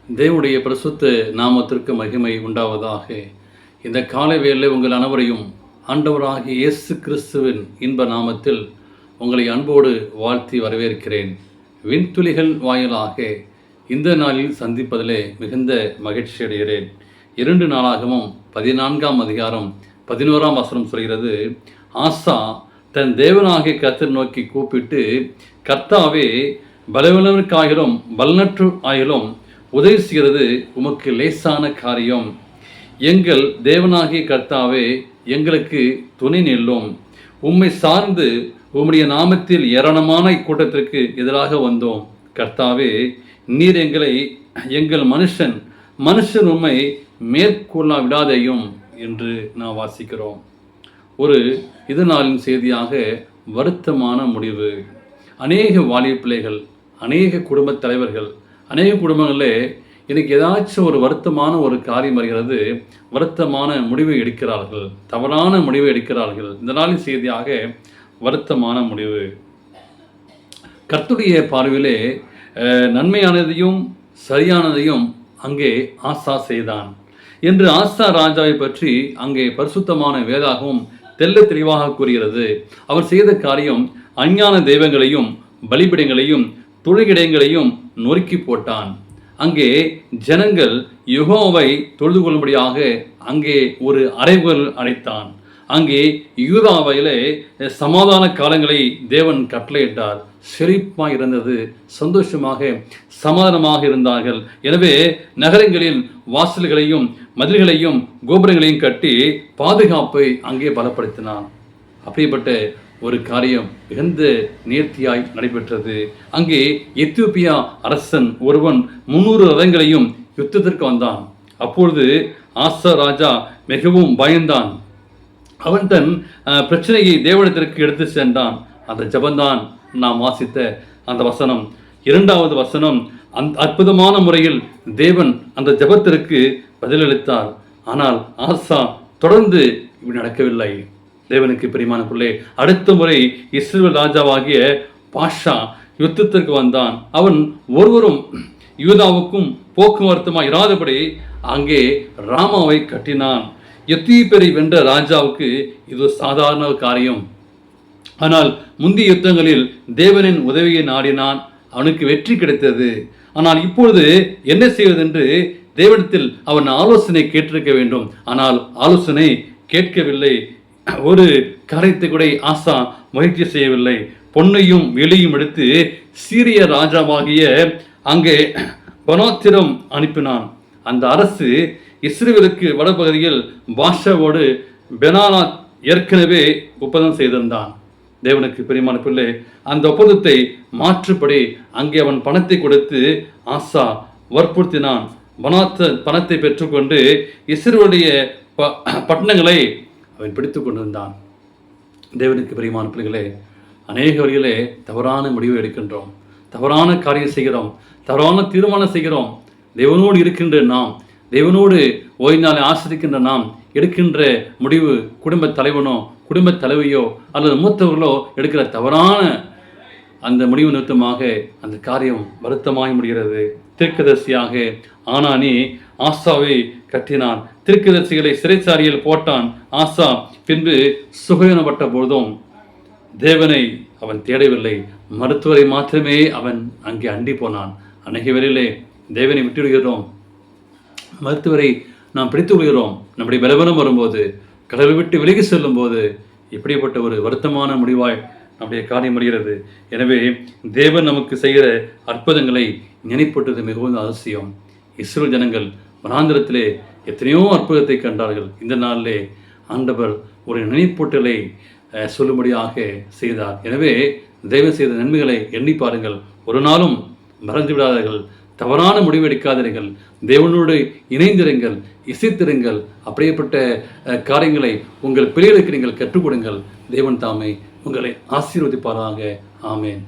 தேவனுடைய பரிசுத்த நாமத்திற்கு மகிமை உண்டாவதாக. இந்த காலை வேளையில் உங்கள் அனைவரையும் ஆண்டவராகிய இயேசு கிறிஸ்துவின் இன்ப நாமத்தில் உங்களை அன்போடு வாழ்த்தி வரவேற்கிறேன். விண்துளிகள் வாயிலாக இந்த நாளில் சந்திப்பதிலே மிகுந்த மகிழ்ச்சி அடைகிறேன். 2 நாளாகவும் 14ஆம் அதிகாரம் 11ஆம் வசனம் சொல்கிறது, ஆசா தன் தேவனாகிய கர்த்தரை நோக்கி கூப்பிட்டு, கர்த்தாவே, பலவீனருக்காயிலும் பலனற்று ஆயிலும் உதவி செய்கிறது உமக்கு லேசான காரியம். எங்கள் தேவனாகிய கர்த்தாவே, எங்களுக்கு துணை நில்லும். உம்மை சார்ந்து உம்முடைய நாமத்தில் ஏராளமான இக்கூட்டத்திற்கு எதிராக வந்தோம். கர்த்தாவே, நீர் எங்கள் மனுஷன் உம்மை மேற்கொள்ள விடாதையும் என்று நாம் வாசிக்கிறோம். ஒரு இது நாளின் செய்தியாக வருத்தமான முடிவு. அநேக வாலிப பிள்ளைகள், அநேக குடும்பத் தலைவர்கள், அநேக குடும்பங்களில் எனக்கு ஏதாச்சும் ஒரு வருத்தமான ஒரு காரியம் வருகிறது, வருத்தமான முடிவை எடுக்கிறார்கள், தவறான முடிவை எடுக்கிறார்கள். இந்த நாளின் செய்தியாக வருத்தமான முடிவு. கர்த்தருடைய பார்வையிலே நன்மையானதையும் சரியானதையும் அங்கே ஆசா செய்தான் என்று ஆசா ராஜாவை பற்றி அங்கே பரிசுத்தமான வேதாகவும் தெல்ல தெளிவாக கூறுகிறது. அவர் செய்த காரியம் அஞ்ஞான தெய்வங்களையும் பலிபிடங்களையும் தொழுகிடங்களையும் நொறுக்கி போட்டான். அங்கே ஜனங்கள் யெகோவாவை தொழுது கொள்ளும்படியாக அங்கே ஒரு அறைவுகள் அடைத்தான். அங்கே யூதாவிலே சமாதான காலங்களை தேவன் கட்டளையிட்டார். செழிப்பாக இருந்தது, சந்தோஷமாக சமாதானமாக இருந்தார்கள். எனவே நகரங்களில் வாசல்களையும் மதில்களையும் கோபுரங்களையும் கட்டி பாதுகாப்பை அங்கே பலப்படுத்தினான். அப்படிப்பட்ட ஒரு காரியம் மிகுந்த நேர்த்தியாய் நடைபெற்றது. அங்கே எத்தியோப்பியா அரசன் ஒருவன் 300 ரதங்களையும் யுத்தத்திற்கு வந்தான். அப்பொழுது ஆசா ராஜா மிகவும் பயந்தான். அவன் தன் பிரச்சனையை தேவனிடத்திற்கு எடுத்து சென்றான். அந்த ஜபந்தான் நாம் வாசித்த அந்த வசனம். 2வது வசனம், அந்த அற்புதமான முறையில் தேவன் அந்த ஜபத்திற்கு பதிலளித்தார். ஆனால் ஆசா தொடர்ந்து இப்படி நடக்கவில்லை. தேவனுக்கு பிரியமான பிள்ளை, அடுத்த முறை இஸ்ரவேல் ராஜாவாகிய பாஷா யுத்தத்திற்கு வந்தான். அவன் ஒருவரும் யூதாவுக்கும் போக்குவரத்துமாய் இராதபடி அங்கே ராமாவை கட்டினான். எத்தியோப்பியரை வென்ற ராஜாவுக்கு இது சாதாரண காரியம். ஆனால் முந்தைய யுத்தங்களில் தேவனின் உதவியை நாடினான், அவனுக்கு வெற்றி கிடைத்தது. ஆனால் இப்பொழுது என்ன செய்வதென்று தேவனிடத்தில் அவன் ஆலோசனை கேட்டிருக்க வேண்டும். ஆனால் ஆலோசனை கேட்கவில்லை. ஒரு காரியத்தை கூட ஆசா முயற்சி செய்யவில்லை. பொன்னையும் வெளியும் எடுத்து சீரிய ராஜாவாகிய அங்கே பனாத்திரம் அனுப்பினான். அந்த அரசு இஸ்ரவேலுக்கு வடபகுதியில் பாஷாவோடு பெனானாத் ஏற்கனவே ஒப்பந்தம் செய்திருந்தான். தேவனுக்கு பிரியமான பிள்ளை, அந்த ஒப்பந்தத்தை மாற்றுப்படி அங்கே அவன் பணத்தை கொடுத்து ஆசா வற்புறுத்தினான். பணத்தை பெற்றுக்கொண்டு இஸ்ரவேலுடைய பட்டணங்களை அவன் பிடித்து கொண்டிருந்தான். தேவனுக்கு பிரியமான பிள்ளைகளே, அநேக வழிகளே தவறான முடிவு எடுக்கின்றோம், தவறான காரியம் செய்கிறோம், தவறான தீர்மானம் செய்கிறோம். தேவனோடு இருக்கின்ற நாம், தேவனோடு ஓய்நாளை ஆசிரிக்கின்ற நாம் எடுக்கின்ற முடிவு, குடும்ப தலைவனோ குடும்ப தலைவியோ அல்லது மூத்தவர்களோ எடுக்கிற தவறான அந்த முடிவு நிறுத்தமாக அந்த காரியம் வருத்தமாய் முடிகிறது. தீர்க்கதரிசியாக ஆனானி ஆசாவை கட்டினான். தீர்க்கதரிசிகளை சிறைச்சாலையில் போட்டான். ஆசா பின்பு சுகவீனப்பட்ட பொழுதும் தேவனை அவன் தேடவில்லை, மருத்துவரை மாத்திரமே அவன் அங்கே அண்டி போனான். அநேக வேளையிலே தேவனை விட்டுவிடுகிறோம், மருத்துவரை நாம் பிடித்து விடுகிறோம். நம்முடைய பலவீனம் வரும்போது, கடவுளை விட்டு விலகி செல்லும் போது இப்படிப்பட்ட ஒரு வருத்தமான முடிவாய் நம்முடைய காரியம் முடிகிறது. எனவே தேவன் நமக்கு செய்கிற அற்புதங்களை நினைப்பட்டது மிகவும் அவசியம். இஸ்ரவேல் ஜனங்கள் வனாந்திரத்திலே எத்தனையோ அற்புதத்தை கண்டார்கள். இந்த நாளிலே ஆண்டவர் ஒரு நினைப்பூட்டலை சொல்லும்படியாக செய்தார். எனவே தேவன் செய்த நன்மைகளை எண்ணி பாருங்கள். ஒரு நாளும் மறந்து விடாதீர்கள், தவறான முடிவு எடுக்காதீர்கள், தேவனோடு இணைந்திருங்கள், இசைத்திருங்கள். அப்படியேப்பட்ட காரியங்களை உங்கள் பிள்ளைகளுக்கு நீங்கள் கற்றுக் கொடுங்கள். தேவன் தாமே உங்களை ஆசீர்வதிப்பாராக. ஆமேன்.